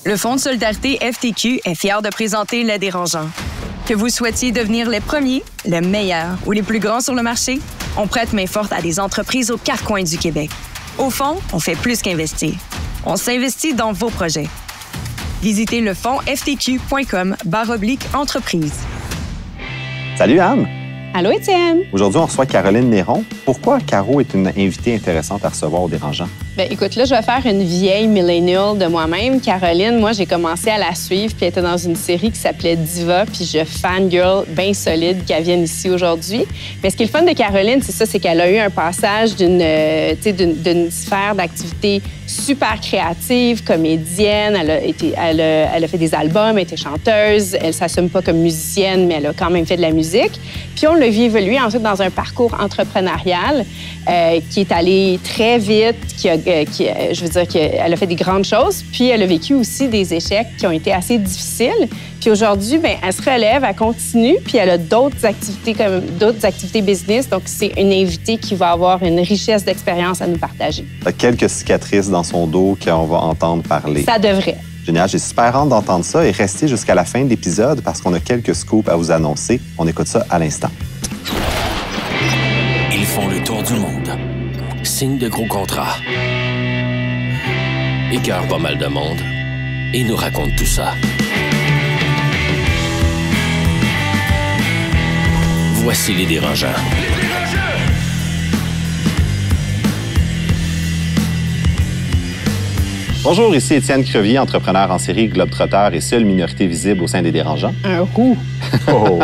Le Fonds de solidarité FTQ est fier de présenter Les Dérangeants. Que vous souhaitiez devenir les premiers, les meilleurs ou les plus grands sur le marché, on prête main forte à des entreprises aux quatre coins du Québec. Au fond, on fait plus qu'investir. On s'investit dans vos projets. Visitez lefondsftq.com/entreprise. Salut Anne! Allô, Étienne! Aujourd'hui, on reçoit Caroline Néron. Pourquoi Caro est une invitée intéressante à recevoir au Dérangeant? Bien, écoute, là, je vais faire une vieille millennial de moi-même. Caroline, moi, j'ai commencé à la suivre, puis elle était dans une série qui s'appelait Diva, puis je fangirl bien solide qu'elle vienne ici aujourd'hui. Mais ce qui est le fun de Caroline, c'est ça, c'est qu'elle a eu un passage d'une sphère d'activité super créative, comédienne. Elle a fait des albums, elle était chanteuse. Elle s'assume pas comme musicienne, mais elle a quand même fait de la musique. Puis on l'a vu évoluer ensuite dans un parcours entrepreneurial qui est allé très vite, je veux dire qu'elle a fait des grandes choses. Puis elle a vécu aussi des échecs qui ont été assez difficiles. Puis aujourd'hui, bien, elle se relève, elle continue, puis elle a d'autres activités business. Donc c'est une invitée qui va avoir une richesse d'expérience à nous partager. Il y a quelques cicatrices dans son dos qu'on va entendre parler. Ça devrait. Génial, j'ai super hâte d'entendre ça et restez jusqu'à la fin de l'épisode parce qu'on a quelques scoops à vous annoncer. On écoute ça à l'instant. Ils font le tour du monde, signent de gros contrats, écœurent pas mal de monde et nous racontent tout ça. Voici les Dérangeants. Bonjour, ici Étienne Crevier, entrepreneur en série, globetrotter et seule minorité visible au sein des Dérangeants. Un roux. Oh.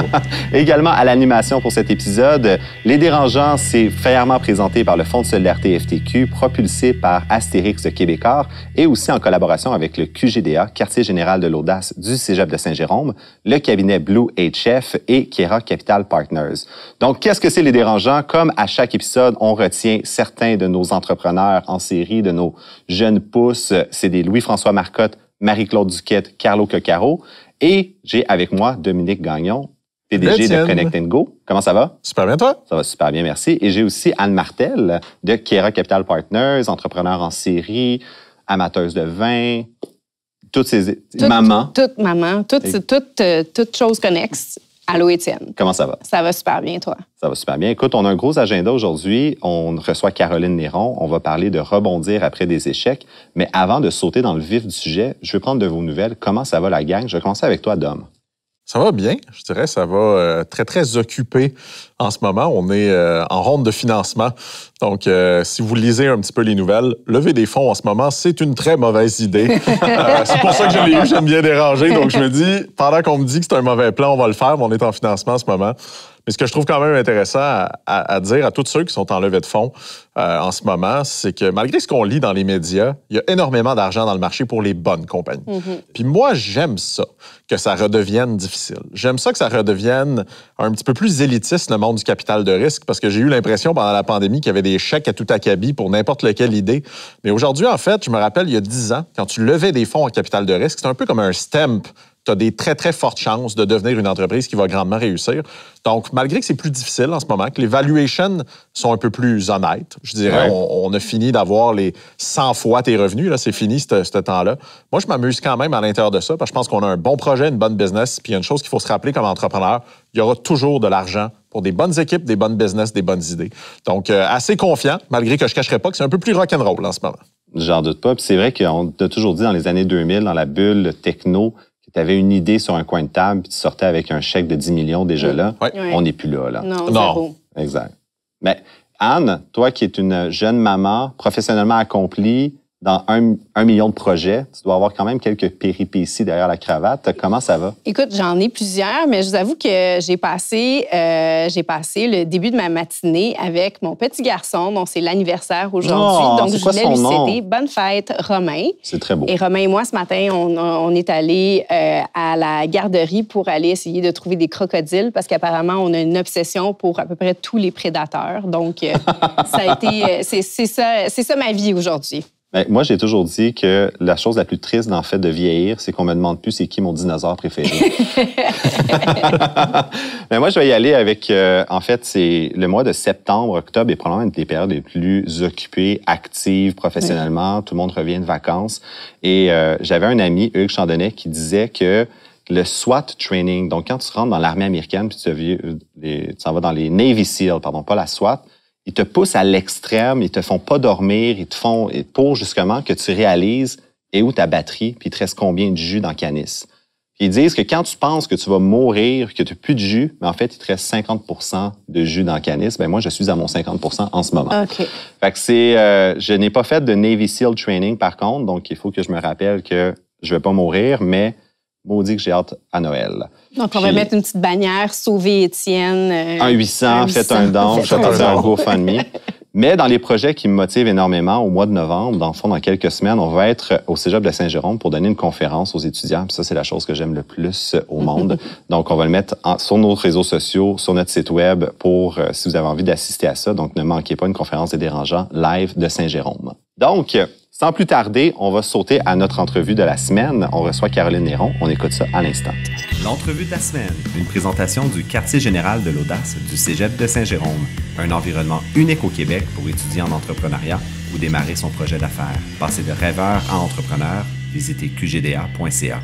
Également à l'animation pour cet épisode, Les Dérangeants, c'est fièrement présenté par le Fonds de solidarité FTQ, propulsé par Astérix de Québécois et aussi en collaboration avec le QGDA, Quartier général de l'audace du Cégep de Saint-Jérôme, le cabinet Blue HF et Kera Capital Partners. Donc, qu'est-ce que c'est Les Dérangeants? Comme à chaque épisode, on retient certains de nos entrepreneurs en série, de nos jeunes pousses. C'est des Louis-François Marcotte, Marie-Claude Duquette, Carlo Coccaro. Et j'ai avec moi Dominique Gagnon, PDG de Connect & Go. Comment ça va? Super bien, toi? Ça va super bien, merci. Et j'ai aussi Anne Martel de Kera Capital Partners, entrepreneur en série, amateuse de vin, maman. Toute maman, toutes choses connexes. Allô, Étienne. Comment ça va? Ça va super bien, toi? Ça va super bien. Écoute, on a un gros agenda aujourd'hui. On reçoit Caroline Néron. On va parler de rebondir après des échecs. Mais avant de sauter dans le vif du sujet, je veux prendre de vos nouvelles. Comment ça va, la gang? Je vais commencer avec toi, Dom. Ça va bien, je dirais. Ça va très, très occupé en ce moment. On est en ronde de financement. Donc, si vous lisez un petit peu les nouvelles, lever des fonds en ce moment, c'est une très mauvaise idée. C'est pour ça que j'aime bien déranger. Donc, je me dis, pendant qu'on me dit que c'est un mauvais plan, on va le faire, mais on est en financement en ce moment. Mais ce que je trouve quand même intéressant à dire à tous ceux qui sont en levée de fonds en ce moment, c'est que malgré ce qu'on lit dans les médias, il y a énormément d'argent dans le marché pour les bonnes compagnies. Mm-hmm. Puis moi, j'aime ça, que ça redevienne difficile. J'aime ça que ça redevienne un petit peu plus élitiste, le monde du capital de risque, parce que j'ai eu l'impression pendant la pandémie qu'il y avait des chèques à tout acabit pour n'importe laquelle idée. Mais aujourd'hui, en fait, je me rappelle, il y a 10 ans, quand tu levais des fonds en capital de risque, c'est un peu comme un stamp. Tu as des très, très fortes chances de devenir une entreprise qui va grandement réussir. Donc, malgré que c'est plus difficile en ce moment, que les valuations sont un peu plus honnêtes, je dirais, on a fini d'avoir les 100 fois tes revenus. Là, c'est fini, ce temps-là. Moi, je m'amuse quand même à l'intérieur de ça, parce que je pense qu'on a un bon projet, une bonne business, puis il y a une chose qu'il faut se rappeler comme entrepreneur, il y aura toujours de l'argent pour des bonnes équipes, des bonnes business, des bonnes idées. Donc, assez confiant, malgré que je ne cacherai pas que c'est un peu plus rock'n'roll en ce moment. J'en doute pas. Puis c'est vrai qu'on t'a toujours dit dans les années 2000, dans la bulle techno, tu avais une idée sur un coin de table, puis tu sortais avec un chèque de 10 millions déjà là. Oui. On n'est plus là. Non, zéro. Exact. Mais Anne, toi qui es une jeune maman, professionnellement accomplie, dans 1 million de projets, tu dois avoir quand même quelques péripéties derrière la cravate. Comment ça va? Écoute, j'en ai plusieurs, mais je vous avoue que j'ai passé le début de ma matinée avec mon petit garçon, dont c'est l'anniversaire aujourd'hui. Oh, donc, je voulais lui souhaiter bonne fête, Romain. C'est très beau. Et Romain et moi, ce matin, on est allés à la garderie pour aller essayer de trouver des crocodiles, parce qu'apparemment, on a une obsession pour à peu près tous les prédateurs. Donc, ça a été, c'est ça ma vie aujourd'hui. Ben, moi, j'ai toujours dit que la chose la plus triste dans le fait de vieillir, c'est qu'on me demande plus c'est qui mon dinosaure préféré. Mais moi, je vais y aller avec, en fait, c'est le mois de septembre, octobre est probablement une des périodes les plus occupées, actives professionnellement. Oui. Tout le monde revient de vacances. Et j'avais un ami, Hugues Chandonnet, qui disait que le SWAT training, donc quand tu rentres dans l'armée américaine, puis tu s'en vas dans les Navy SEAL, pardon, pas la SWAT, ils te poussent à l'extrême, ils te font pas dormir, ils te font pour justement que tu réalises et où ta batterie, puis il te reste combien de jus dans le canis. Puis ils disent que quand tu penses que tu vas mourir, que tu n'as plus de jus, mais en fait, il te reste 50% de jus dans le canis. Ben moi, je suis à mon 50% en ce moment. OK. Fait que je n'ai pas fait de Navy SEAL training par contre, donc il faut que je me rappelle que je vais pas mourir, mais maudit que j'ai hâte à Noël. Donc, on va mettre une petite bannière, sauver Étienne. Un 800, faites un don, faites un GoFundMe. Mais dans les projets qui me motivent énormément, au mois de novembre, dans le fond, dans quelques semaines, on va être au Cégep de Saint-Jérôme pour donner une conférence aux étudiants. Puis ça, c'est la chose que j'aime le plus au monde. Donc, on va le mettre sur nos réseaux sociaux, sur notre site web pour, si vous avez envie d'assister à ça. Donc, ne manquez pas une conférence des dérangeants live de Saint-Jérôme. Donc, sans plus tarder, on va sauter à notre entrevue de la semaine. On reçoit Caroline Néron. On écoute ça à l'instant. L'entrevue de la semaine, une présentation du quartier général de l'audace du Cégep de Saint-Jérôme, un environnement unique au Québec pour étudier en entrepreneuriat ou démarrer son projet d'affaires. Passer de rêveur à entrepreneur, visitez qgda.ca.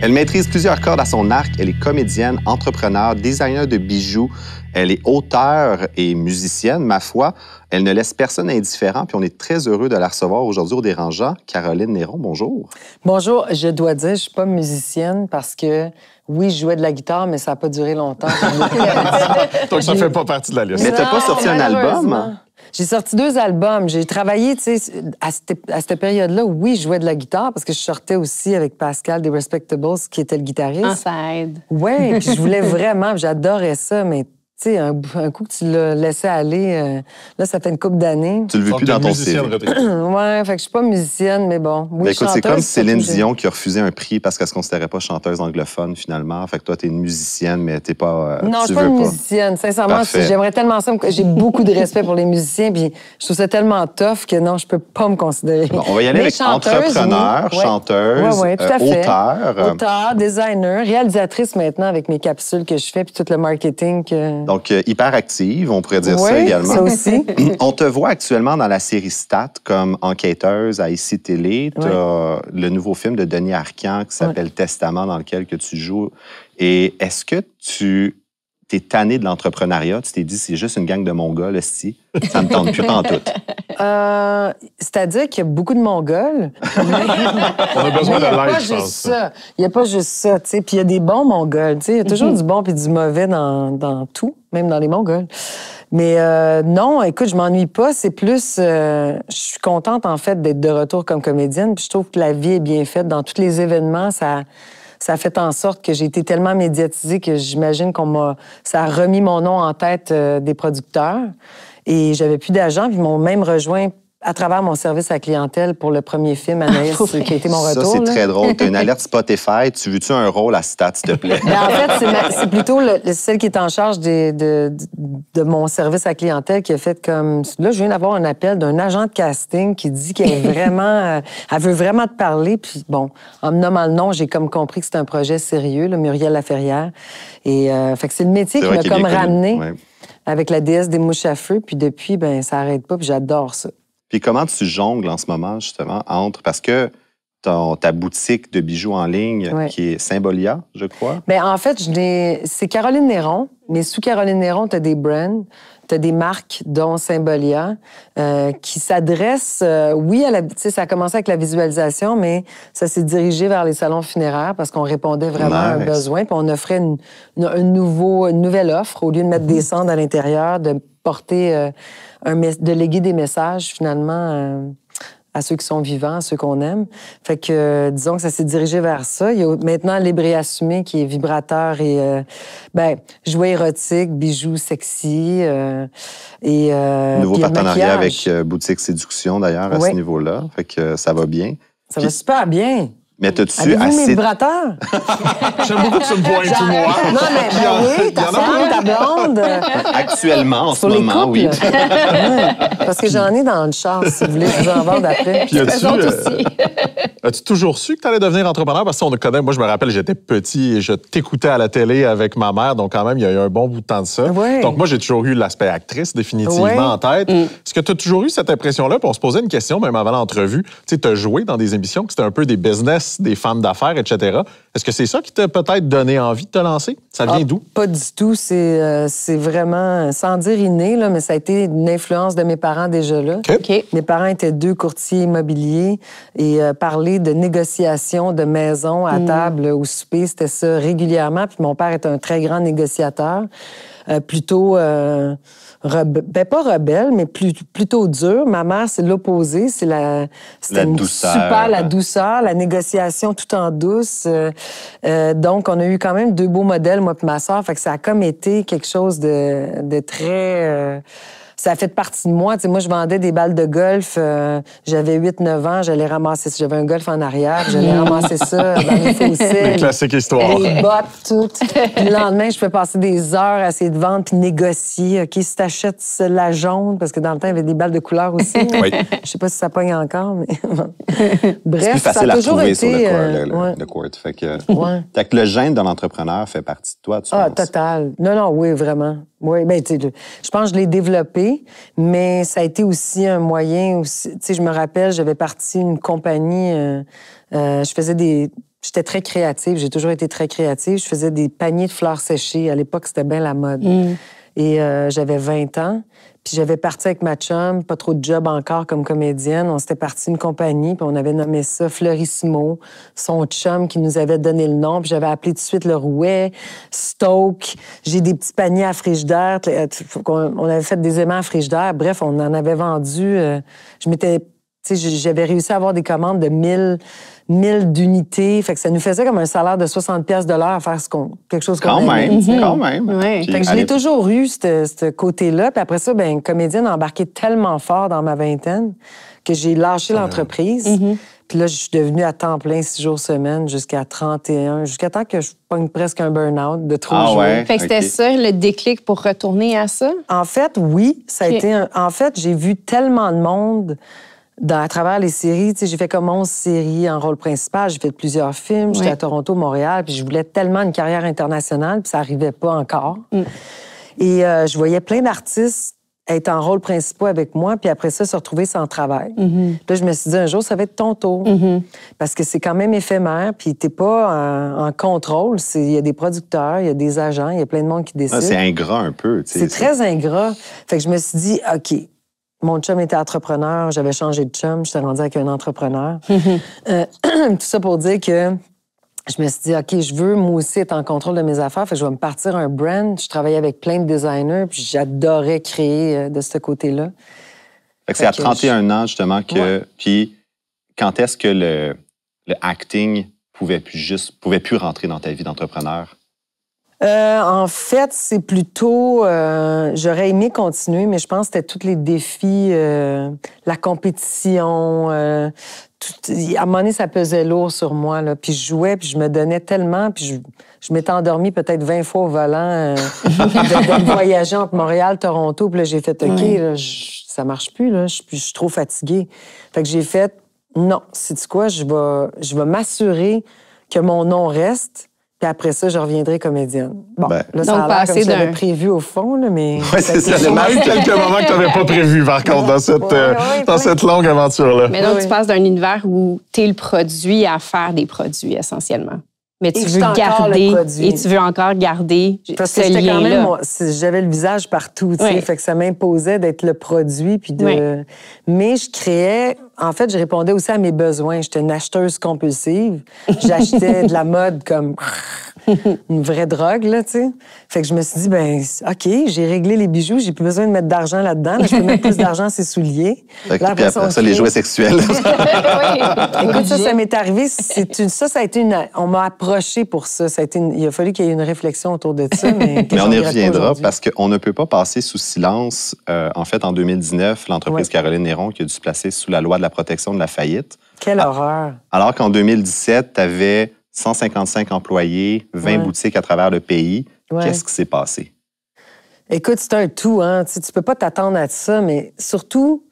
Elle maîtrise plusieurs cordes à son arc. Elle est comédienne, entrepreneur, designer de bijoux. Elle est auteure et musicienne, ma foi. Elle ne laisse personne indifférent, puis on est très heureux de la recevoir aujourd'hui au Dérangeant. Caroline Néron, bonjour. Bonjour. Je dois dire, je suis pas musicienne parce que, oui, je jouais de la guitare, mais ça n'a pas duré longtemps. Donc, ça ne fait pas partie de la liste. Mais tu n'as pas sorti un album? J'ai sorti 2 albums. J'ai travaillé, tu sais, à cette période-là, oui, je jouais de la guitare parce que je sortais aussi avec Pascal des Respectables, qui était le guitariste. Ah, ça aide. Oui, puis je voulais vraiment, j'adorais ça, mais tu sais, un coup que tu l'as laissé aller, là, ça fait une couple d'années. Tu le veux plus dans ton CV. Ouais, fait que je suis pas musicienne, mais bon. Oui, écoute, c'est comme Céline Dion qui a refusé un prix parce qu'elle se considérait pas chanteuse anglophone, finalement. Fait que toi, t'es une musicienne, mais t'es pas... non, je suis pas une musicienne. Sincèrement, j'aimerais tellement ça. J'ai beaucoup de respect pour les musiciens, puis je trouve ça tellement tough que non, je peux pas me considérer. Bon, on va y aller avec entrepreneur, chanteuse, tout à fait. Auteur, designer, réalisatrice maintenant avec mes capsules que je fais, puis tout le marketing que... Donc, hyper active, on pourrait dire ça également. Ça aussi. On te voit actuellement dans la série Stat comme enquêteuse à ICI Télé. Tu as le nouveau film de Denis Arcand qui s'appelle Testament, dans lequel que tu joues. Et est-ce que tu t'es tanné de l'entrepreneuriat? Tu t'es dit, c'est juste une gang de Mongols, esti. Ça me tente plus pantoute. C'est-à-dire qu'il y a beaucoup de Mongols. On a besoin de l'aide, je pense. Il n'y a pas juste ça, tu sais. Puis il y a des bons Mongols, tu sais. Il y a toujours du bon puis du mauvais dans tout, même dans les Mongols. Mais non, écoute, je m'ennuie pas. C'est plus... je suis contente, en fait, d'être de retour comme comédienne. Puis je trouve que la vie est bien faite. Dans tous les événements, ça a fait en sorte que j'ai été tellement médiatisée que j'imagine ça a remis mon nom en tête des producteurs. Et j'avais plus d'agents, puis ils m'ont même rejoint à travers mon service à clientèle pour le premier film, Anaïs, qui a été mon retour. Ça, c'est très drôle. Tu as une alerte Spotify. Tu veux-tu un rôle à Stat, s'il te plaît? En fait, c'est plutôt celle qui est en charge de mon service à clientèle qui a fait comme... Là, je viens d'avoir un appel d'un agent de casting qui dit qu'elle est vraiment... elle veut vraiment te parler. Puis bon, en me nommant le nom, j'ai comme compris que c'est un projet sérieux, là, Muriel Laferrière. Et fait que c'est le métier qui m'a comme ramené avec la déesse des mouches à feu. Puis depuis, ben ça n'arrête pas, puis j'adore ça. Puis comment tu jongles en ce moment, justement, entre... Parce que ta boutique de bijoux en ligne qui est Symbolia, je crois. Bien, en fait, c'est Caroline Néron, mais sous Caroline Néron, tu as des brands, tu as des marques, dont Symbolia, qui s'adressent, oui, ça a commencé avec la visualisation, mais ça s'est dirigé vers les salons funéraires parce qu'on répondait vraiment à un besoin, puis on offrait une nouvelle offre, au lieu de mettre des cendres à l'intérieur, de porter, de léguer des messages, finalement, à ceux qui sont vivants, à ceux qu'on aime. Fait que, disons que ça s'est dirigé vers ça. Il y a maintenant Libre et Assumé, qui est vibrateur et, jouets érotiques, bijoux sexy et nouveau partenariat avec Boutique Séduction, d'ailleurs, à ce niveau-là. Fait que ça va bien. Ça va super bien. Mais t'as-tu Avez-vous mes assez... vibrateurs? J'aime beaucoup que tu me pointes, moi. Non, mais ben oui, ta femme, ta blonde. Actuellement, en ce Pour les moment, couples. oui. Ouais, parce que j'en ai dans le char, si vous voulez, je vous en vendre après. Puis Eux autres aussi. as-tu toujours su que tu allais devenir entrepreneur? Parce qu'on connaît, moi, je me rappelle, j'étais petit et je t'écoutais à la télé avec ma mère, donc quand même, il y a eu un bon bout de temps de ça. Oui. Donc moi, j'ai toujours eu l'aspect actrice définitivement Oui. en tête. Est-ce que tu as toujours eu cette impression-là? Puis on se posait une question, même avant l'entrevue. Tu sais, tu as joué dans des émissions que c'était un peu des business, des femmes d'affaires, etc. Est-ce que c'est ça qui t'a peut-être donné envie de te lancer? Ça vient d'où? Pas du tout. C'est vraiment, sans dire inné, là, mais ça a été une influence de mes parents déjà là. OK. Mes parents étaient 2 courtiers immobiliers et parler de négociation de maison à table au souper, c'était ça régulièrement. Puis mon père est un très grand négociateur, plutôt... pas rebelle, mais plutôt dur. Ma mère, c'est l'opposé. C'était La douceur. super, la douceur, la négociation tout en douce. Donc, on a eu quand même 2 beaux modèles, moi et ma sœur. Fait que ça a comme été quelque chose de très... ça a fait partie de moi. Tu sais, moi, je vendais des balles de golf. J'avais 8-9 ans. J'allais ramasser ça. J'avais un golf en arrière. puis J'allais ramasser ça dans les fossés. Une classique histoire. Les bottes, toutes. Puis le lendemain, je pouvais passer des heures à essayer de vendre puis négocier. OK, si t'achètes la jaune, parce que dans le temps, il y avait des balles de couleur aussi. Oui. Je sais pas si ça pogne encore, mais... C'est Bref, plus ça facile a à toujours retrouver été... sur ouais. le court. Fait que, Ouais. fait que le gène de l'entrepreneur fait partie de toi, tu Ah, penses? total. Non, oui, vraiment. Oui, bien, tu sais, je pense que je l'ai développé, mais ça a été aussi un moyen aussi. Tu sais, je me rappelle, j'avais parti une compagnie, je faisais des... J'étais très créative, j'ai toujours été très créative. Je faisais des paniers de fleurs séchées. À l'époque, c'était bien la mode. Et j'avais 20 ans. Puis j'avais parti avec ma chum, pas trop de job encore comme comédienne. On s'était parti une compagnie, puis on avait nommé ça Fleurissimo. Son chum qui nous avait donné le nom, puis j'avais appelé tout de suite le Rouet, Stoke. J'ai des petits paniers à frigidaire. On avait fait des aimants à frigidaire. Bref, on en avait vendu. J'avais réussi à avoir des commandes de 1000 d'unités. Fait que ça nous faisait comme un salaire de 60 pièces de l'heure à faire quelque chose qu'on aimait. Quand même. Ouais. Puis, Fait que je l'ai toujours eu, ce côté-là. Puis après ça, ben, comédienne a embarqué tellement fort dans ma vingtaine que j'ai lâché l'entreprise. Puis là, je suis devenue à temps plein 6 jours semaine jusqu'à 31, jusqu'à temps que je pogne presque un burn-out de trop jouer. Ouais? Fait que c'était OK. ça, le déclic pour retourner à ça? En fait, oui, ça a OK. été... En fait, j'ai vu tellement de monde à travers les séries. Tu sais, j'ai fait comme 11 séries en rôle principal. J'ai fait plusieurs films. J'étais Ouais. à Toronto, Montréal. Puis je voulais tellement une carrière internationale, puis ça n'arrivait pas encore. Et je voyais plein d'artistes être en rôle principal avec moi, puis après ça, se retrouver sans travail. Là, je me suis dit, un jour, ça va être ton tour. Parce que c'est quand même éphémère, puis t'es pas en contrôle. Il y a des producteurs, il y a des agents, il y a plein de monde qui décide. Ah, c'est ingrat un peu. Tu sais, C'est très ingrat. Fait que je me suis dit, OK, mon chum était entrepreneur, j'avais changé de chum, j'étais rendue avec un entrepreneur. Tout ça pour dire que je me suis dit, OK, je veux, moi aussi, être en contrôle de mes affaires. Fait que je vais me partir un brand. Je travaillais avec plein de designers, puis j'adorais créer de ce côté-là. Fait que c'est à Fait que 31 ans, justement, que... Ouais. Puis, quand est-ce que le acting pouvait plus rentrer dans ta vie d'entrepreneur? En fait, c'est plutôt... j'aurais aimé continuer, mais je pense que c'était tous les défis, la compétition. À un moment donné, ça pesait lourd sur moi. Là. Puis je jouais, puis je me donnais tellement, puis je m'étais endormie peut-être 20 fois au volant de voyager entre Montréal, Toronto. Puis là, j'ai fait, OK, là, ça marche plus, là. Je suis trop fatiguée. Fait que j'ai fait, non, sais-tu quoi, je vais m'assurer que mon nom reste. Puis après ça, je reviendrai comédienne. Bon, Ben. là, ça Donc, a l'air comme passer si j'avais d'un- prévu au fond, là, mais... Ouais, c'est ça. On a eu quelques moments que tu n'avais pas prévus, par contre, dans cette, Ouais, dans cette longue aventure-là. Mais donc, Oui. tu passes d'un univers où tu es le produit à faire des produits, essentiellement. Mais tu Et veux j'étais encore garder... le produit. Et tu veux encore garder Parce ce que j'étais quand lien-là. même... J'avais le visage partout, tu sais. Oui. Fait que ça m'imposait d'être le produit, puis de... Oui. Mais je créais... En fait, je répondais aussi à mes besoins. J'étais une acheteuse compulsive. J'achetais de la mode comme... une vraie drogue, là, tu sais. Fait que je me suis dit, ben OK, j'ai réglé les bijoux, j'ai plus besoin de mettre d'argent là-dedans. Là, je peux mettre plus d'argent sur ses souliers. Fait que- Là, puis après on ça, les crée- jouets sexuels. Écoute, ça m'est arrivé. Ça a été on m'a approché pour ça. Il a fallu qu'il y ait une réflexion autour de ça. Mais, Mais on y reviendra parce qu'on ne peut pas passer sous silence. En fait, en 2019, l'entreprise Ouais. Caroline Néron qui a dû se placer sous la loi de la protection de la faillite Quelle horreur. Alors qu'en 2017, tu avais 155 employés, 20 boutiques à travers le pays. Qu'est-ce qui s'est passé? Écoute, c'est un tout, hein. Tu peux pas t'attendre à ça, mais surtout,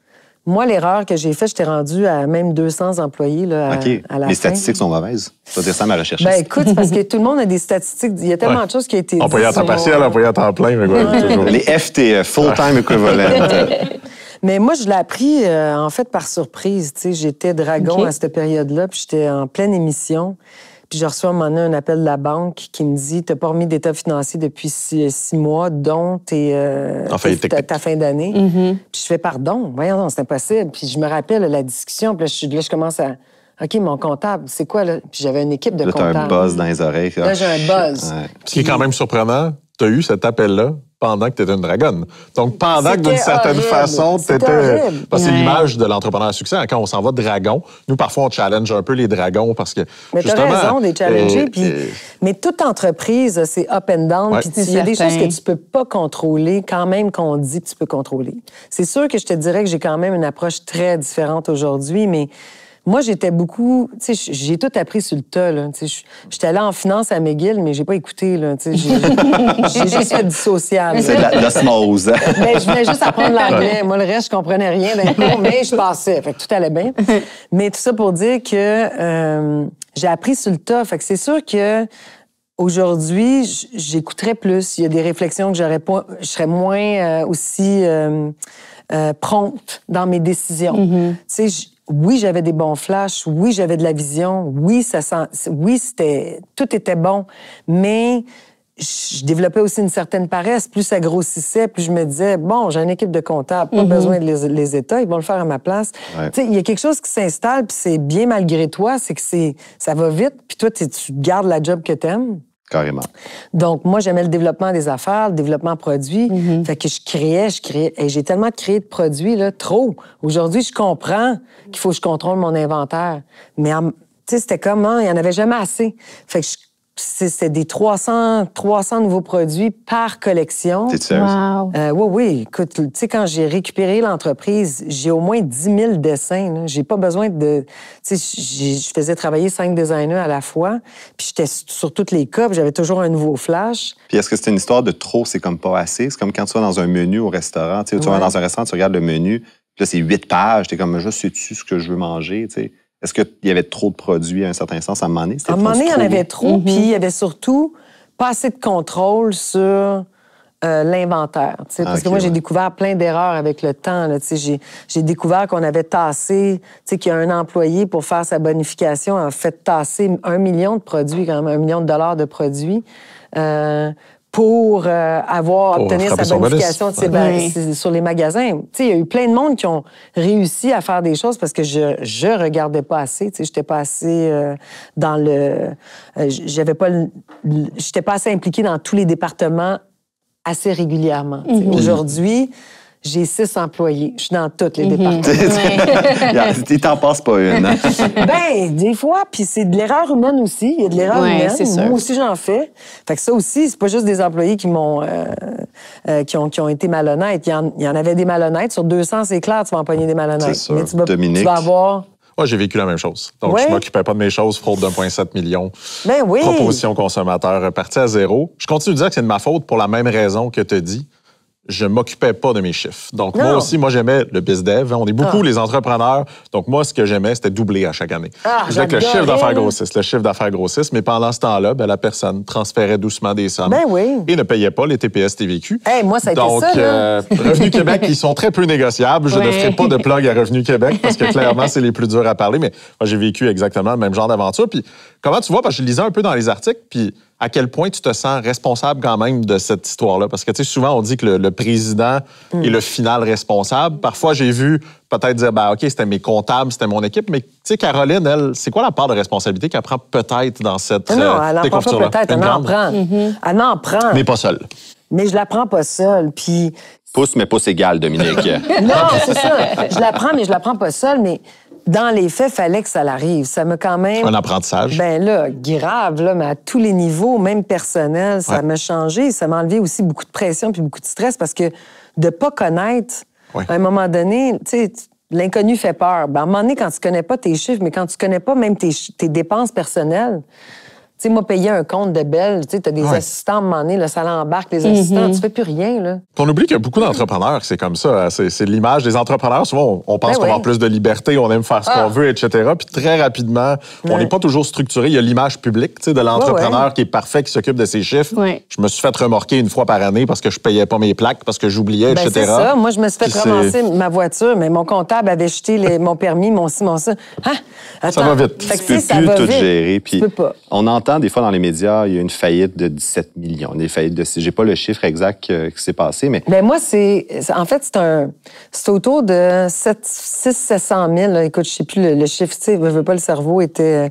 moi, l'erreur que j'ai faite, j'étais rendue à même 200 employés là, à la Les fin. statistiques sont mauvaises. Je vais dire ça à ma recherchiste. Ben écoute, c'est parce que tout le monde a des statistiques. Il y a tellement de choses qui ont été dites. Employé à temps partiel, employé à temps plein. Mais quoi, toujours. Les FTE, Full-Time Equivalent. Mais moi, je l'ai appris, en fait, par surprise. Tu sais, j'étais dragon à cette période-là, puis j'étais en pleine émission. Puis je reçois à un moment donné un appel de la banque qui me dit « T'as pas remis d'état financier depuis 6 mois, dont ta fin d'année. Puis je fais « Pardon, voyons, non, c'est impossible. » Puis je me rappelle la discussion, puis là, je commence à... OK, mon comptable, c'est quoi, là? Puis j'avais une équipe de comptables. Là, t'as un buzz dans les oreilles. Là, j'ai un buzz. Ouais. Ce qui est quand même surprenant, tu as eu cet appel-là pendant que tu étais une dragonne. Donc, pendant que d'une certaine façon, tu étais... Parce que c'est l'image de l'entrepreneur à succès. Quand on s'en va dragon, nous, parfois, on challenge un peu les dragons parce que, mais justement... t'as raison, des challenger. Mais toute entreprise, c'est up and down. Puis il y a des choses que tu peux pas contrôler, quand même qu'on dit que tu peux contrôler. C'est sûr que je te dirais que j'ai quand même une approche très différente aujourd'hui, mais... Moi, j'étais beaucoup... Tu sais, j'ai tout appris sur le tas, là. Tu sais, j'étais allée en finance à McGill, mais j'ai pas écouté, là. Tu sais, j'ai juste fait du social. C'est de l'osmose. Ben, je venais juste apprendre l'anglais. Moi, le reste, je comprenais rien d'un cours, mais je passais. Fait que tout allait bien. Mais tout ça pour dire que j'ai appris sur le tas. Fait que c'est sûr que aujourd'hui, j'écouterais plus. Il y a des réflexions que je serais moins aussi prompte dans mes décisions. Tu sais, oui, j'avais des bons flashs. Oui, j'avait de la vision. Oui, tout était bon. Mais je développais aussi une certaine paresse. Plus ça grossissait, plus je me disais, bon, j'ai une équipe de comptables, pas besoin de les États, ils vont le faire à ma place. Ouais. Tu sais, il y a quelque chose qui s'installe, puis c'est bien malgré toi, c'est que ça va vite, puis toi, tu gardes la job que t'aimes. Carrément. Donc, moi, j'aimais le développement des affaires, le développement produit. Fait que je créais. Et j'ai tellement créé de produits, là, trop. Aujourd'hui, je comprends qu'il faut que je contrôle mon inventaire. Mais, tu sais, c'était comme, il n'y en avait jamais assez. Fait que c'était des 300 nouveaux produits par collection. T'es sérieuse? Oui. Écoute, tu sais, quand j'ai récupéré l'entreprise, j'ai au moins 10 000 dessins. Là. J'ai pas besoin de... Tu sais, je faisais travailler 5 designers à la fois, puis j'étais sur toutes les cas, puis j'avais toujours un nouveau flash. Puis est-ce que c'est une histoire de trop, c'est comme pas assez? C'est comme quand tu vas dans un menu au restaurant. Tu sais, tu vas dans un restaurant, tu regardes le menu, puis là, c'est 8 pages. T'es comme, je sais-tu ce que je veux manger, tu sais? Est-ce qu'il y avait trop de produits à un certain sens à un moment donné? À un moment donné, il y en avait trop, puis il y avait surtout pas assez de contrôle sur l'inventaire. Parce que moi, j'ai découvert plein d'erreurs avec le temps. Là, j'ai découvert qu'on avait tassé, qu'il y a un employé, pour faire sa bonification, a fait tasser 1 million de produits, quand même, $1 million de produits. Pour obtenir sa bonification sur les magasins. Il y a eu plein de monde qui ont réussi à faire des choses parce que je regardais pas assez. J'étais pas assez dans le... j'étais pas assez impliquée dans tous les départements assez régulièrement. Aujourd'hui, j'ai 6 employés. Je suis dans tous les départements. Il t'en passe pas une. Hein? Ben, des fois, puis c'est de l'erreur humaine aussi. Il y a de l'erreur humaine. Moi aussi, j'en fais. Fait que ça aussi, c'est pas juste des employés qui m'ont qui ont été malhonnêtes. Il y en avait des malhonnêtes. Sur 200, c'est clair, tu vas empoigner des malhonnêtes. C'est sûr. Mais Dominique. tu vas avoir... Moi, j'ai vécu la même chose. Donc, je m'occupais pas de mes choses, fraude d'1,7 million. Ben oui. Proposition consommateur, parti à zéro. Je continue de dire que c'est de ma faute pour la même raison que tu as dit. Je m'occupais pas de mes chiffres. Donc, moi aussi, j'aimais le BizDev. On est beaucoup les entrepreneurs. Donc, moi, ce que j'aimais, c'était doubler à chaque année. Je disais que le chiffre d'affaires grossisse, mais pendant ce temps-là, la personne transférait doucement des sommes et ne payait pas les TPS TVQ. Moi, ça a été ça, Revenu Québec, ils sont très peu négociables. Je ne ferai pas de plug à Revenu Québec parce que clairement, c'est les plus durs à parler. Mais moi, j'ai vécu exactement le même genre d'aventure. Puis, comment tu vois? Parce que je lisais un peu dans les articles, puis à quel point tu te sens responsable quand même de cette histoire-là? Parce que, tu sais, souvent, on dit que le président est le final responsable. Parfois, j'ai vu peut-être dire, OK, c'était mes comptables, c'était mon équipe. Mais, tu sais, Caroline, elle, c'est quoi la part de responsabilité qu'elle prend peut-être dans cette Non, elle n'en prend pas peut-être, elle en prend. Elle en prend. Mais pas seule. Mais je la prends pas seule, puis... Pouce, mais pouce égal, Dominique. Non, c'est ça. Je la prends, mais je la prends pas seule, mais... Dans les faits, fallait que ça l'arrive. Ça m'a quand même... Un apprentissage. Ben là, grave, là, mais à tous les niveaux, même personnel, ça m'a changé. Ça m'a enlevé aussi beaucoup de pression puis beaucoup de stress parce que de pas connaître, à un moment donné, tu sais, l'inconnu fait peur. Ben, à un moment donné, quand tu connais pas tes chiffres, mais quand tu connais pas même tes dépenses personnelles, tu sais, moi, payer un compte de Bell, tu sais, t'as des assistants, à un moment donné, là, ça l'embarque, les assistants, tu fais plus rien, là. On oublie qu'il y a beaucoup d'entrepreneurs, c'est comme ça. C'est l'image des entrepreneurs. Souvent, on pense qu'on va avoir plus de liberté, on aime faire ce qu'on veut, etc. Puis très rapidement, on n'est pas toujours structuré. Il y a l'image publique, tu sais, de l'entrepreneur qui est parfait, qui s'occupe de ses chiffres. Je me suis fait remorquer une fois par année parce que je payais pas mes plaques, parce que j'oubliais, etc. C'est ça. Moi, je me suis fait ramasser ma voiture, mais mon comptable avait jeté mon permis, mon ci, mon ça. Hein? Attends. Ça va vite. Tu peux plus tout gérer. Puis on entend des fois dans les médias, il y a une faillite de 17 millions, des faillites de... J'ai pas le chiffre exact qui s'est passé, mais... Ben moi, en fait, c'est autour de 600-700 000. Là. Écoute, je sais plus le chiffre, tu sais, je veux pas, le cerveau était...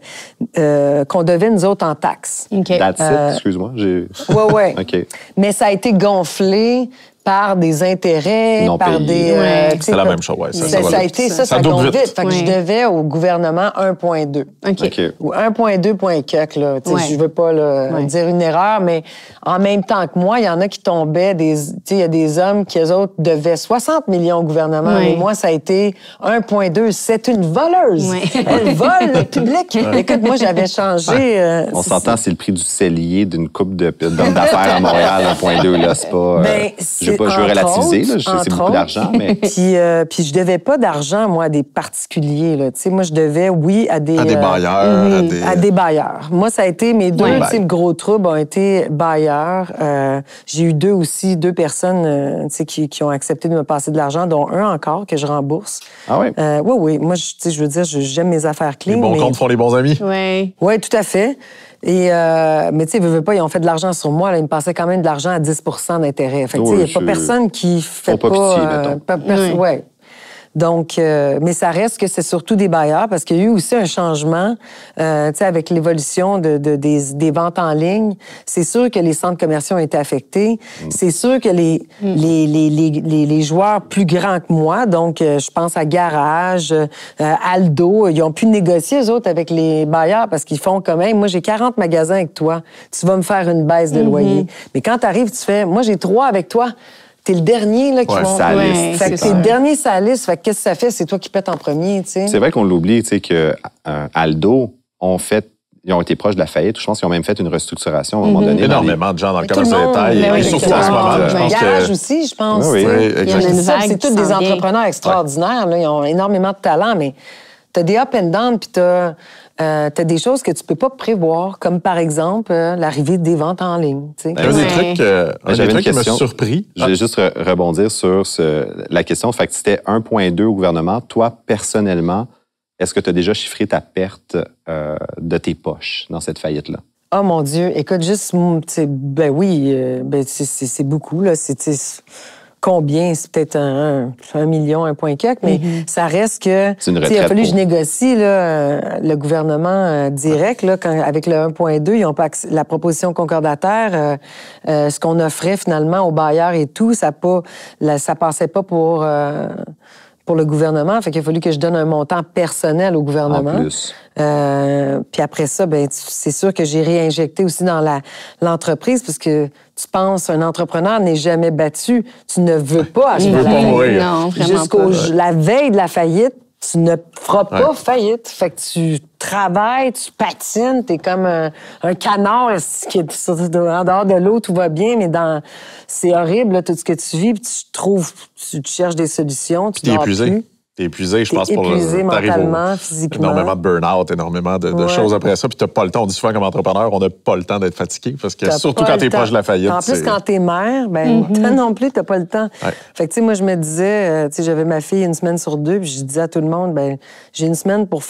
qu'on devait, nous autres, en taxes. That's it, excuse-moi. Oui. OK. Mais ça a été gonflé par des intérêts, non par payés. des... c'est la même chose, oui. Ça tombe vite. Fait que je devais au gouvernement 1,2. OK. Ou 1,2 point quelque, là. Je veux pas dire une erreur, mais en même temps que moi, il y en a qui tombaient il y a des hommes qui, eux autres, devaient 60 millions au gouvernement. Et moi, ça a été 1,2. C'est une voleuse. Elle vole le public. Écoute, moi, j'avais changé... On s'entend, c'est le prix du cellier d'une coupe d'hommes d'affaires à Montréal, 1,2, là. C'est pas... je veux relativiser, là, c'est beaucoup d'argent, mais... puis je devais pas d'argent, moi, à des particuliers, là. Tu sais, moi, je devais, oui, à des bailleurs. À des bailleurs. Moi, ça a été... Mes deux gros troubles ont été bailleurs. J'ai eu deux personnes qui ont accepté de me passer de l'argent, dont un encore, que je rembourse. Ah oui? Oui. Moi, je veux dire, j'aime mes affaires clean. Les bons comptes font les bons amis. Oui, tout à fait. Mais tu sais, veux pas, ils ont fait de l'argent sur moi. Là, ils me passaient quand même de l'argent à 10 d'intérêt. Fait que, il n'y a pas personne qui fait pas... Ouais. Donc, mais ça reste que c'est surtout des bailleurs parce qu'il y a eu aussi un changement, tu sais, avec l'évolution des ventes en ligne. C'est sûr que les centres commerciaux ont été affectés. C'est sûr que les joueurs plus grands que moi, donc je pense à Garage, Aldo, ils ont pu négocier, eux autres, avec les bailleurs parce qu'ils font quand même, moi, j'ai 40 magasins avec toi, tu vas me faire une baisse de loyer. Mais quand tu arrives, tu fais, moi, j'ai 3 avec toi. T'es le dernier là, qui monte. Fait que t'es le dernier sur la liste. Fait que qu'est-ce que ça fait? C'est toi qui pètes en premier, tu sais. C'est vrai qu'on l'oublie, tu sais, que Aldo ils ont été proches de la faillite. Je pense qu'ils ont même fait une restructuration à un moment donné. Énormément de gens dans le commerce de détail. Et surtout en ce moment, je pense Garage aussi, je pense. Oui, exactement. C'est tous des entrepreneurs extraordinaires. Là. Ils ont énormément de talent, mais t'as des up and down, puis t'as des choses que tu peux pas prévoir, comme par exemple l'arrivée des ventes en ligne. Un des trucs qui m'a surpris. Je vais juste rebondir sur la question. Fait que c'était 1,2 au gouvernement. Toi, personnellement, est-ce que tu as déjà chiffré ta perte de tes poches dans cette faillite-là? Oh mon Dieu! Écoute, juste, ben oui, c'est beaucoup, là. Combien? C'est peut-être 1 million, 1 point quelque, mais ça reste que... C'est une retraite. Il a fallu que je négocie là, le gouvernement direct. Là, avec le 1,2, ils ont pas la proposition concordataire, ce qu'on offrait finalement aux bailleurs et tout, ça passait pas pour le gouvernement. Fait qu'il a fallu que je donne un montant personnel au gouvernement. En plus. Puis après ça, ben c'est sûr que j'ai réinjecté aussi dans l'entreprise, parce que tu penses, un entrepreneur n'est jamais battu. Tu ne veux pas acheter la faillite. Non, vraiment pas. La veille de la faillite, tu ne feras pas faillite. Fait que tu travailles, tu patines, t'es comme un canard qui est en dehors de l'eau, tout va bien, mais c'est horrible, là, tout ce que tu vis, puis tu cherches des solutions, tu dors plus. T'es épuisé, je pense, pour épuisé mentalement, physiquement. Énormément de burn-out, énormément de choses après ça. Puis t'as pas le temps. On dit souvent comme entrepreneur, on n'a pas le temps d'être fatigué. Parce que surtout quand t'es proche de la faillite. En plus, quand t'es mère, ben toi non plus, t'as pas le temps. Fait que, tu sais, moi, je me disais, tu sais, j'avais ma fille 1 semaine sur 2, puis je disais à tout le monde, ben j'ai 1 semaine pour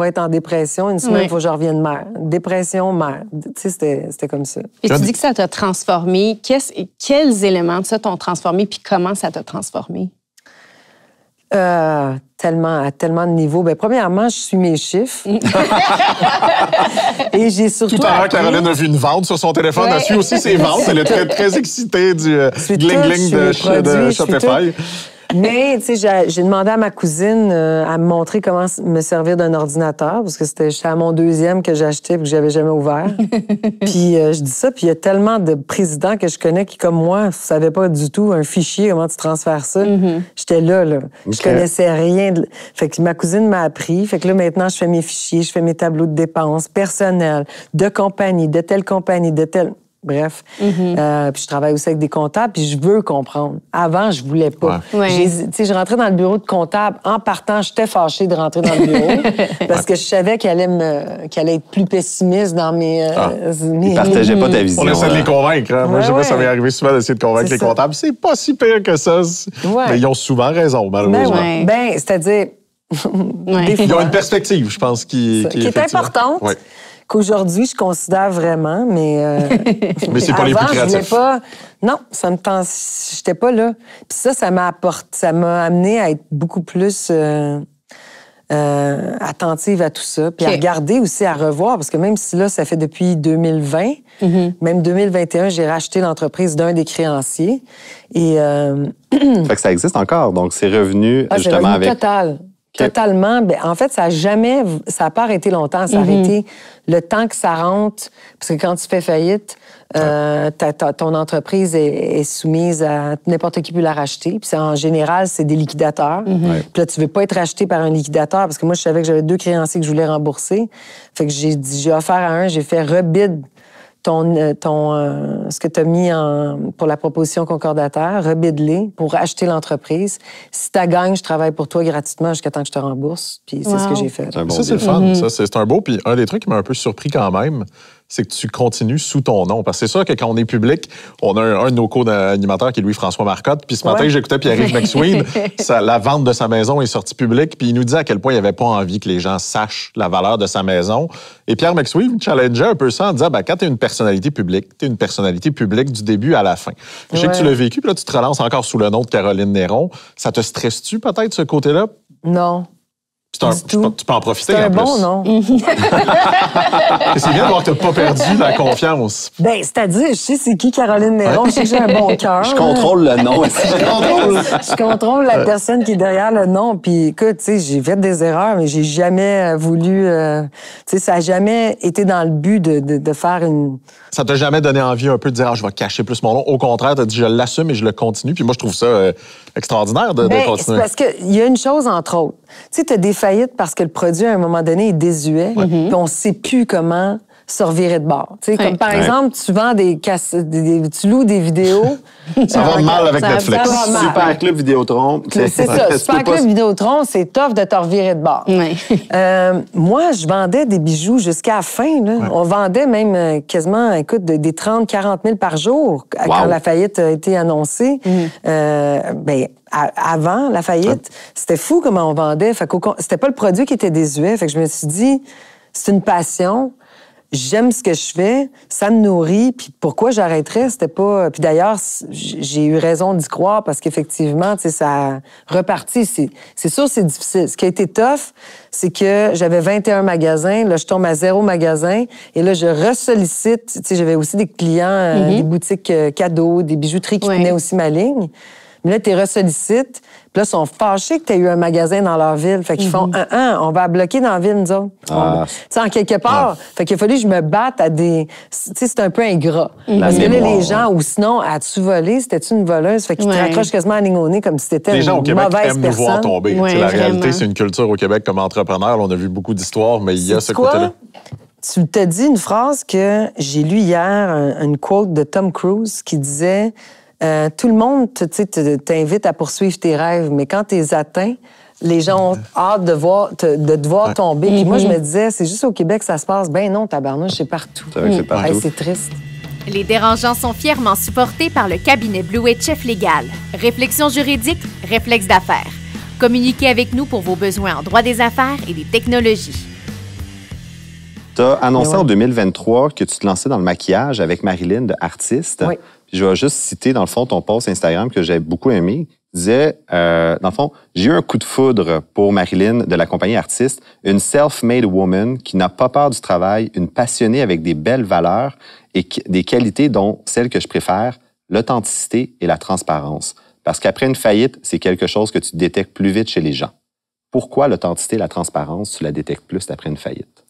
être en dépression, 1 semaine, il faut que je revienne mère. Dépression, mère. Tu sais, c'était comme ça. Et tu dis que ça t'a transformé. Quels éléments de ça t'ont transformé, puis comment ça t'a transformé? À tellement de niveaux. Ben, premièrement, je suis mes chiffres. Et j'ai surtout. Tout à l'heure, Caroline a vu une vente sur son téléphone. Elle suit aussi ses ventes. Elle est très, très excitée du gling-gling de Shopify. Mais, tu sais, j'ai demandé à ma cousine à me montrer comment me servir d'un ordinateur, parce que j'étais à mon 2e que j'achetais et que j'avais jamais ouvert. Puis je dis ça, puis il y a tellement de présidents que je connais qui, comme moi, ne savaient pas du tout un fichier, comment tu transfères ça. J'étais là. Je connaissais rien. Fait que ma cousine m'a appris. Fait que là, maintenant, je fais mes fichiers, je fais mes tableaux de dépenses personnels, de compagnie, de telle compagnie, de telle... Bref. Puis je travaille aussi avec des comptables, puis je veux comprendre. Avant, je voulais pas. Je rentrais dans le bureau de comptable. En partant, j'étais fâchée de rentrer dans le bureau parce que je savais qu'elle allait être plus pessimiste dans mes... Ils partageaient pas ta vision. On essaie de les convaincre. Hein? Moi, je sais pas, ça m'est arrivé souvent d'essayer de convaincre les comptables. C'est pas si pire que ça. Mais ils ont souvent raison, malheureusement. C'est-à-dire... Ils ont une perspective, je pense, qui est importante. Ouais. Qu'aujourd'hui, je considère vraiment, mais... mais c'est pas les plus créatifs. Non, ça me tente... J'étais pas là. Puis ça m'a amené à être beaucoup plus attentive à tout ça, puis à regarder aussi, à revoir, parce que même si là, ça fait depuis 2020, même 2021, j'ai racheté l'entreprise d'un des créanciers. Et... Fait que ça existe encore, donc c'est revenu justement c'est revenu avec... total. Totalement. En fait, ça n'a pas arrêté longtemps. Ça a arrêté le temps que ça rentre. Parce que quand tu fais faillite, ton entreprise est soumise à n'importe qui peut la racheter. Puis en général, c'est des liquidateurs. Puis là, tu veux pas être racheté par un liquidateur parce que moi, je savais que j'avais 2 créanciers que je voulais rembourser. Fait que j'ai offert à un, j'ai fait rebid ce que tu as mis pour la proposition concordataire, rebide-les pour acheter l'entreprise. Si tu gagnes, je travaille pour toi gratuitement jusqu'à temps que je te rembourse. Puis c'est ce que j'ai fait. Ça, c'est le fun. Ça, c'est un beau. Puis un des trucs qui m'a un peu surpris quand même, c'est que tu continues sous ton nom. Parce que c'est sûr que quand on est public, on a un de nos co-animateurs qui est Louis-François Marcotte. Puis ce matin, j'écoutais Pierre-Yves McSween. La vente de sa maison est sortie publique. Puis il nous dit à quel point il n'avait pas envie que les gens sachent la valeur de sa maison. Et Pierre McSween challengeait un peu ça en disant, quand tu es une personnalité publique, tu es une personnalité publique du début à la fin. Je sais que tu l'as vécu, puis là, tu te relances encore sous le nom de Caroline Néron. Ça te stresse-tu peut-être, ce côté-là? Non. Tu peux en profiter, c'est en plus. C'est un bon nom. C'est bien de voir que tu n'as pas perdu la confiance. C'est-à-dire, je sais c'est qui Caroline Néron, je sais que j'ai un bon cœur. Je contrôle le nom. Je contrôle la personne qui est derrière le nom. Puis écoute, tu sais, j'ai fait des erreurs, mais j'ai jamais voulu... tu sais, ça n'a jamais été dans le but de faire une... Ça t'a jamais donné envie un peu de dire « je vais cacher plus mon nom ». Au contraire, tu as dit « je l'assume et je le continue ». Puis moi, je trouve ça extraordinaire de continuer. C'est parce qu'il y a une chose, entre autres. Tu sais, tu as des faillites parce que le produit, à un moment donné, est désuet. Puis on ne sait plus comment se revirer de bord. Tu sais, comme par exemple, tu vends tu loues des vidéos. Ça va mal avec Netflix. Super Club Vidéotron. C'est ça. Super Club Vidéotron, c'est tough de te revirer de bord. Moi, je vendais des bijoux jusqu'à la fin. Là. On vendait même quasiment, écoute, des 30-40 000 par jour quand la faillite a été annoncée. Avant la faillite, c'était fou comment on vendait. C'était pas le produit qui était désuet. Fait que je me suis dit, c'est une passion. J'aime ce que je fais, ça me nourrit, puis pourquoi j'arrêterais, c'était pas... Puis d'ailleurs, j'ai eu raison d'y croire parce qu'effectivement, tu sais, ça a reparti. C'est sûr, c'est difficile. Ce qui a été tough, c'est que j'avais 21 magasins, là, je tombe à 0 magasin, et là, je ressollicite. Tu sais, j'avais aussi des clients, des boutiques cadeaux, des bijouteries qui tenaient aussi ma ligne. Mais là, tu les ressollicites, puis là, ils sont fâchés que tu aies eu un magasin dans leur ville. Fait qu'ils font on va bloquer dans la ville, nous autres. Tu sais, en quelque part. Fait qu'il a fallu que je me batte à des. Tu sais, c'est un peu ingrat. Parce que là, les gens, ou sinon, as-tu volé? C'était-tu une voleuse? Fait qu'ils te raccrochent quasiment à la ligne au nez comme si t'étais une mauvaise personne. Les gens au Québec aiment nous voir tomber. La réalité, c'est une culture au Québec comme entrepreneur. On a vu beaucoup d'histoires, mais il y a ce côté-là. Tu t'as dit une phrase que j'ai lue hier, une quote de Tom Cruise qui disait. Tout le monde t'invite à poursuivre tes rêves, mais quand tu les atteins, les gens ont hâte de te voir tomber. Puis moi, je me disais, c'est juste au Québec que ça se passe. Ben non, tabarnouche, c'est partout. C'est partout. C'est triste. Les dérangeants sont fièrement supportés par le cabinet Bleuet Chef Légal. Réflexion juridique, réflexe d'affaires. Communiquez avec nous pour vos besoins en droit des affaires et des technologies. Tu as annoncé en 2023 que tu te lançais dans le maquillage avec Marilyn de Artiste. Oui. Puis je vais juste citer, dans le fond, ton post Instagram que j'ai beaucoup aimé. Tu disais, dans le fond, j'ai eu un coup de foudre pour Marilyn de la compagnie Artiste, une self-made woman qui n'a pas peur du travail, une passionnée avec des belles valeurs et des qualités dont celles que je préfère, l'authenticité et la transparence. Parce qu'après une faillite, c'est quelque chose que tu détectes plus vite chez les gens. Pourquoi l'authenticité et la transparence, tu la détectes plus après une faillite?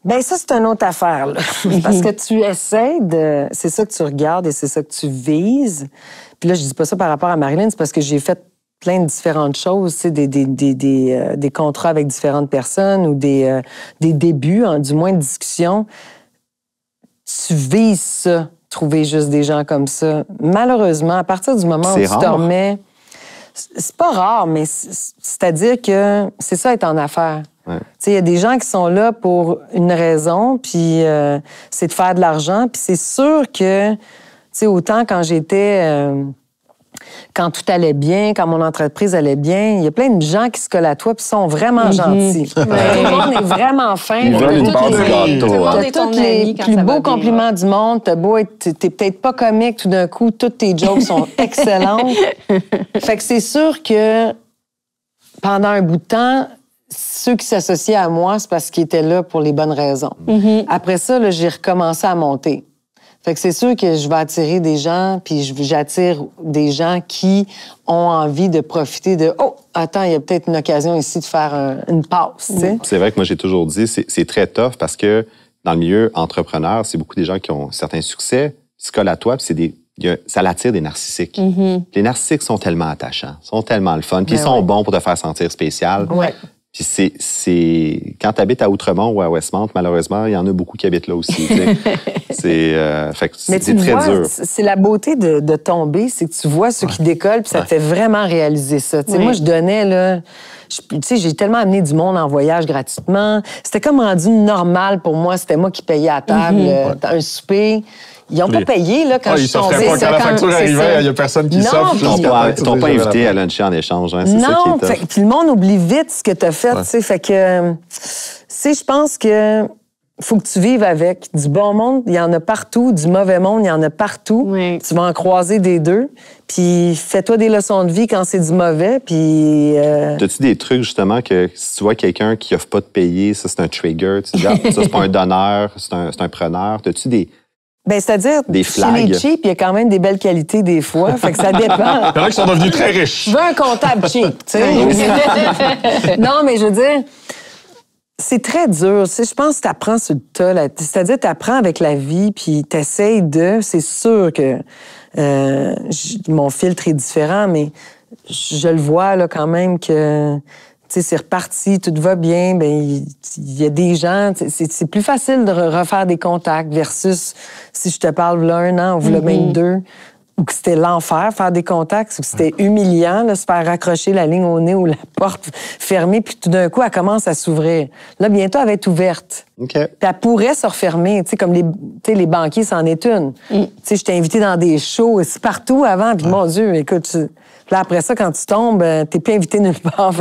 Bien, ça, c'est une autre affaire, là. Parce que tu essaies de... C'est ça que tu regardes et c'est ça que tu vises. Puis là, je dis pas ça par rapport à Marilyn, c'est parce que j'ai fait plein de différentes choses, tu sais, des contrats avec différentes personnes ou des débuts, du moins de discussion. Tu vises ça, trouver juste des gens comme ça. Malheureusement, à partir du moment où tu te remets... C'est pas rare, mais c'est-à-dire que c'est ça être en affaires. Ouais. Tu sais, il y a des gens qui sont là pour une raison, puis c'est de faire de l'argent. Puis c'est sûr que, tu sais, autant quand j'étais... quand tout allait bien, quand mon entreprise allait bien, il y a plein de gens qui se collent à toi puis sont vraiment gentils. Tout le monde est vraiment fin. Ils veulent une part du gâteau. T'as tous les plus beaux compliments du monde. T'es peut-être pas comique tout d'un coup. Toutes tes jokes sont excellentes. Fait que c'est sûr que pendant un bout de temps, ceux qui s'associaient à moi, c'est parce qu'ils étaient là pour les bonnes raisons. Après ça, là, j'ai recommencé à monter. Fait que c'est sûr que je vais attirer des gens, puis j'attire des gens qui ont envie de profiter de « Oh, attends, il y a peut-être une occasion ici de faire une passe. » C'est vrai que moi, j'ai toujours dit, c'est très tough parce que dans le milieu entrepreneur, c'est beaucoup des gens qui ont certains succès, qui se collent à toi, puis ça l'attire des narcissiques. Les narcissiques sont tellement attachants, sont tellement le fun, puis ils sont bons pour te faire sentir spécial. Puis c'est quand tu habites à Outremont ou à Westmount, malheureusement, il y en a beaucoup qui habitent là aussi. Fait que c'est très dur. C'est la beauté de tomber, c'est que tu vois ceux qui décollent, puis ça te fait vraiment réaliser ça. Moi, je donnais, là... j'ai tellement amené du monde en voyage gratuitement. C'était comme rendu normal pour moi. C'était moi qui payais à table un souper. Ils n'ont pas payé là, quand je suis tombée. Quand la facture arrivait, il n'y a personne qui s'offre. Ils t'ont pas invité à luncher en échange. Hein, non, puis le monde oublie vite ce que tu as fait. Fait que, je pense que faut que tu vives avec. Du bon monde, il y en a partout. Du mauvais monde, il y en a partout. Tu vas en croiser des deux. Puis fais-toi des leçons de vie quand c'est du mauvais. Puis. As-tu des trucs, justement, que si tu vois quelqu'un qui n'offre pas de payer, ça, c'est un trigger? Tu dis, ça, c'est pas un donneur, c'est un preneur. As-tu des. Ben, c'est-à-dire, chez les cheap, il y a quand même des belles qualités des fois. Fait que ça dépend. Il y en a qui sont devenus très riches. Je veux un comptable cheap, tu sais. Non, mais je veux dire, c'est très dur. Je pense que tu apprends sur le tas. C'est-à-dire, tu apprends avec la vie, puis tu essayes de... C'est sûr que mon filtre est différent, mais je le vois là quand même que... c'est reparti, tout va bien, il y a des gens... C'est plus facile de refaire des contacts versus si je te parle là 1 an ou là même 2, ou que c'était l'enfer, faire des contacts, ou que c'était humiliant, là, se faire raccrocher la ligne au nez ou la porte fermée, puis tout d'un coup, elle commence à s'ouvrir. Là, bientôt, elle va être ouverte. Okay. Puis elle pourrait se refermer, comme les banquiers, c'en est une. Je t'ai invité dans des shows, c'est partout avant, puis mon Dieu, écoute... Là, après ça, quand tu tombes, t'es plus invité nulle part.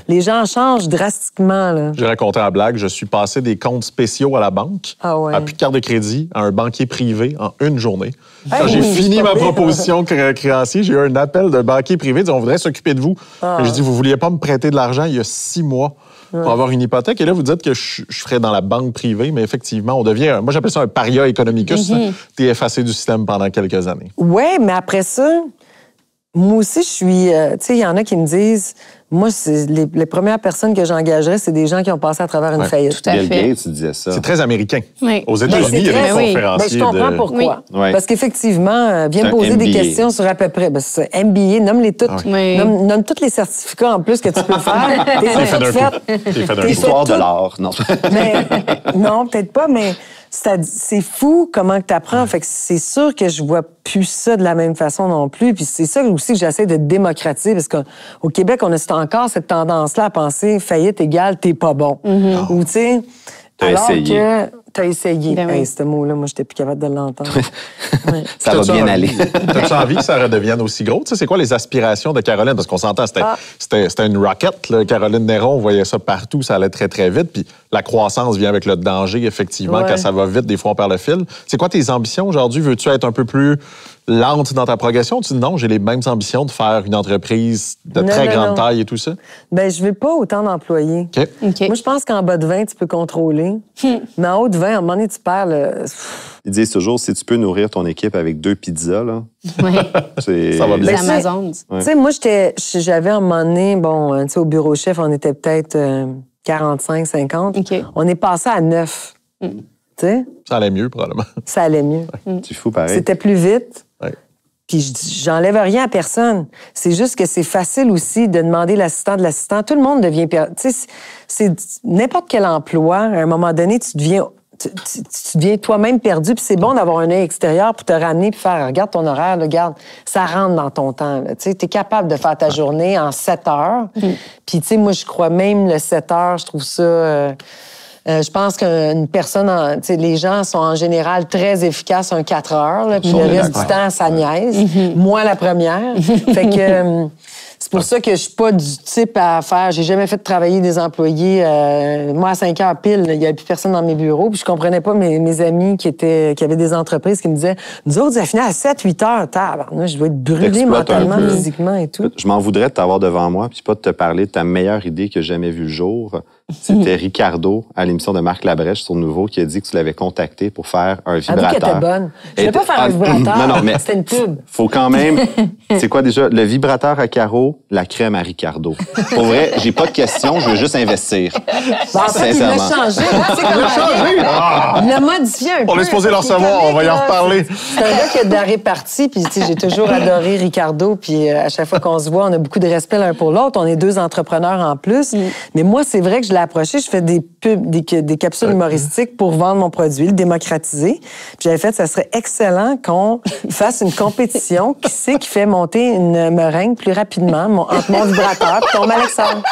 Les gens changent drastiquement. Là. J'ai raconté à blague, je suis passé des comptes spéciaux à la banque, à plus de carte de crédit, à un banquier privé en 1 journée. Quand j'ai fini ma proposition créancier, j'ai eu un appel d'un banquier privé disant « On voudrait s'occuper de vous. » J'ai dit « Vous vouliez pas me prêter de l'argent il y a 6 mois pour avoir une hypothèque? » Et là, vous dites que je ferais dans la banque privée, mais effectivement, on devient... Moi, j'appelle ça un paria economicus. T'es effacé du système pendant quelques années. Oui, mais après ça... Moi aussi, je suis... tu sais, il y en a qui me disent... Moi, les premières personnes que j'engagerais, c'est des gens qui ont passé à travers une faillite. Tout à fait. Bill Gates, tu disais ça. C'est très américain. Aux États-Unis, il y a des conférenciers je comprends pourquoi. Parce qu'effectivement, viens me poser des questions sur à peu près... c'est MBA, nomme-les toutes. Nomme tous les certificats en plus que tu peux faire. T'es fait d'un Histoire de l'art, non. Non, peut-être pas, mais... C'est fou comment tu apprends. Fait que c'est sûr que je vois plus ça de la même façon non plus. Puis c'est ça aussi que j'essaie de démocratiser parce qu'au Québec, on a encore cette tendance-là à penser faillite égale t'es pas bon. Ou tu sais, alors que t'as essayé. Ce mot-là, moi, j'étais plus capable de l'entendre. Ça va bien aller. T'as-tu envie que ça redevienne aussi gros? Tu sais, c'est quoi les aspirations de Caroline? Parce qu'on s'entend, c'était une rocket. Là. Caroline Néron, on voyait ça partout, ça allait très, très vite. Puis la croissance vient avec le danger, effectivement, quand ça va vite, des fois, on perd le fil. C'est quoi tes ambitions aujourd'hui? Veux-tu être un peu plus lente dans ta progression? Tu dis non, j'ai les mêmes ambitions de faire une entreprise de très grande taille et tout ça? Bien, je veux pas autant d'employés. OK. Moi, je pense qu'en bas de 20, tu peux contrôler. Mais en haut de 20, à un moment donné, tu perds le... Ils disent toujours, si tu peux nourrir ton équipe avec 2 pizzas, là, ça va bien. C'est Amazon. Tu sais, moi, j'avais à un moment donné, bon, tu sais, au bureau chef, on était peut-être 45, 50. OK. On est passé à 9. Tu sais? Ça allait mieux, probablement. Ça allait mieux. tu fous pareil. C'était plus vite. Ouais. Puis j'enlève rien à personne. C'est juste que c'est facile aussi de demander l'assistant de l'assistant. Tout le monde devient... Tu sais, c'est n'importe quel emploi, à un moment donné, tu deviens toi-même perdu, puis c'est bon d'avoir un œil extérieur pour te ramener puis faire, regarde ton horaire, là, regarde, ça rentre dans ton temps. Tu es capable de faire ta journée en 7 heures. Puis, tu sais, moi, je crois même le 7 heures, je trouve ça... je pense qu'une personne, les gens sont en général très efficaces un 4 heures, là, puis le reste du temps, ça niaise. Moi, la première. Fait que c'est pour ça que je suis pas du type à faire... J'ai jamais fait travailler des employés. Moi, à 5 heures pile, il y avait plus personne dans mes bureaux, puis je comprenais pas mes amis qui avaient des entreprises qui me disaient « Nous autres, ça finit à 7, 8 heures. Je dois être brûlé mentalement, physiquement et tout. » Je m'en voudrais de t'avoir devant moi, puis pas de te parler de ta meilleure idée que j'ai jamais vue le jour. C'était Ricardo, à l'émission de Marc Labrèche sur Nouveau, qui a dit que tu l'avais contacté pour faire un vibrateur. Elle a dit qu'elle était bonne. Je ne voulais pas faire un vibrateur. Non, mais c'était une pub. Faut quand même... C'est quoi déjà? Le vibrateur à carreaux, la crème à Ricardo. Pour vrai, j'ai pas de questions, je veux juste investir. En fait, il l'a changé. Il l'a modifié un peu. On est supposé leur savoir, on va y en reparler. C'est un gars qui a de la répartie, puis j'ai toujours adoré Ricardo, puis à chaque fois qu'on se voit, on a beaucoup de respect l'un pour l'autre. On est 2 entrepreneurs en plus. Mais moi, c'est vrai que je l'ai approché, je fais des pubs, des capsules humoristiques pour vendre mon produit, le démocratiser. Puis j'avais fait, ça serait excellent qu'on fasse une compétition. Qui c'est qui fait monter une meringue plus rapidement entre mon vibrateur et ton Alexandre?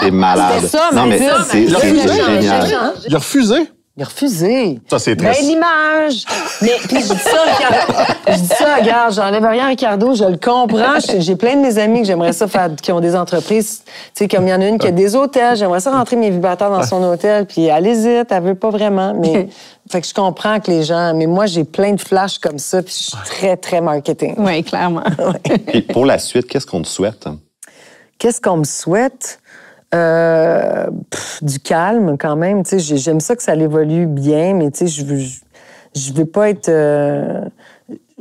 C'est malade. C'était ça, non, mais c'est génial. Il a refusé? Il a refusé. Ça, c'est triste. Ben, l'image. Mais, puis je dis ça, Ricardo. Je dis ça, regarde, j'enlève rien à Ricardo, je le comprends. J'ai plein de mes amis que j'aimerais ça faire, qui ont des entreprises. Tu sais, comme il y en a une qui a des hôtels. J'aimerais ça rentrer mes vibrateurs dans son hôtel, puis elle hésite, elle veut pas vraiment. Mais, fait que je comprends que les gens. Mais moi, j'ai plein de flashs comme ça, puis je suis très, très marketing. Oui, clairement. Et pour la suite, qu'est-ce qu'on te souhaite? Qu'est-ce qu'on me souhaite? Du calme quand même. Tu sais, j'aime ça que ça évolue bien, mais tu sais, je veux pas être...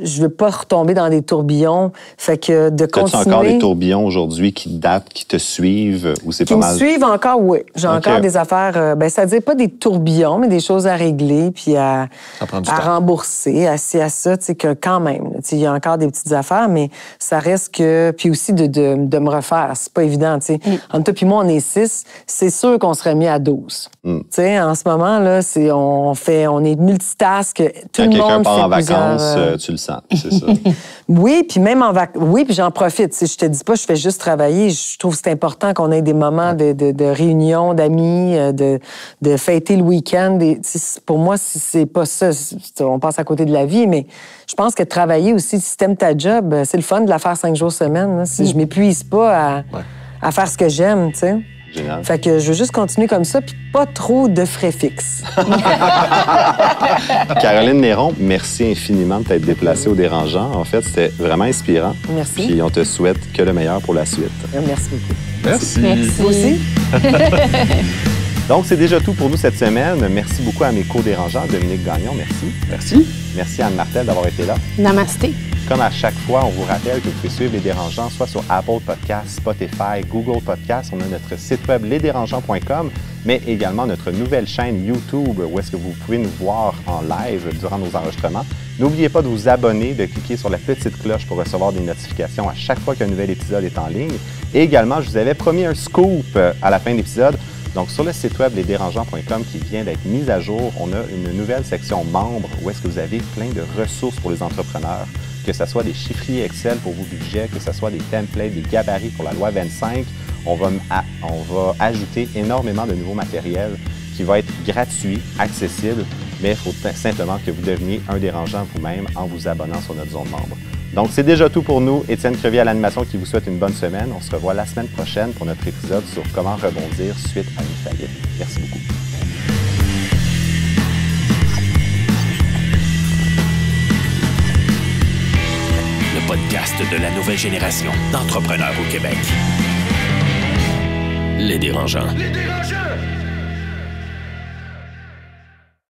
je veux pas retomber dans des tourbillons. Fait que de continuer... As-tu encore des tourbillons aujourd'hui qui datent, qui te suivent, ou c'est pas mal? Qui me suivent encore, oui. J'ai encore des affaires... c'est-à-dire pas des tourbillons, mais des choses à régler, puis à rembourser, à ça, tu sais, que quand même. Tu sais, il y a encore des petites affaires, mais ça reste que... Puis aussi de me refaire. C'est pas évident, tu sais. Entre toi puis moi, on est 6. C'est sûr qu'on serait mis à 12. Tu sais, en ce moment, là, on est multitask. Tout le monde fait quelqu'un part en plusieurs, vacances, tu le sens, c'est ça. Oui, puis même en vacances. Oui, puis j'en profite. Je te dis pas, je fais juste travailler. Je trouve que c'est important qu'on ait des moments de réunion, d'amis, de fêter le week-end. Pour moi, c'est pas ça. On passe à côté de la vie, mais je pense que travailler aussi, si t'aimes ta job, c'est le fun de la faire 5 jours semaine. Là. Je m'épuise pas à faire ce que j'aime, tu sais. Génial. Fait que je veux juste continuer comme ça, puis pas trop de frais fixes. Caroline Néron, merci infiniment de t'être déplacée au Dérangeant. En fait, c'était vraiment inspirant. Merci. Puis on te souhaite que le meilleur pour la suite. Merci beaucoup. Merci. Vous aussi? Donc, c'est déjà tout pour nous cette semaine. Merci beaucoup à mes co-dérangeants. Dominique Gagnon, merci. Merci. Merci à Anne-Martel d'avoir été là. Namasté. Comme à chaque fois, on vous rappelle que vous pouvez suivre Les Dérangeants soit sur Apple Podcasts, Spotify, Google Podcasts. On a notre site web lesdérangeants.com, mais également notre nouvelle chaîne YouTube où est-ce que vous pouvez nous voir en live durant nos enregistrements. N'oubliez pas de vous abonner, de cliquer sur la petite cloche pour recevoir des notifications à chaque fois qu'un nouvel épisode est en ligne. Et également, je vous avais promis un scoop à la fin de l'épisode. Donc, sur le site web lesdérangeants.com qui vient d'être mis à jour, on a une nouvelle section membres où est-ce que vous avez plein de ressources pour les entrepreneurs, que ce soit des chiffriers Excel pour vos budgets, que ce soit des templates, des gabarits pour la loi 25. On va ajouter énormément de nouveaux matériels qui va être gratuit, accessible, mais il faut simplement que vous deveniez un dérangeant vous-même en vous abonnant sur notre zone membre. Donc, c'est déjà tout pour nous. Étienne Crevier à l'animation qui vous souhaite une bonne semaine. On se revoit la semaine prochaine pour notre épisode sur comment rebondir suite à une faillite. Merci beaucoup. de la nouvelle génération d'entrepreneurs au Québec. Les Dérangeants. Les Dérangeants!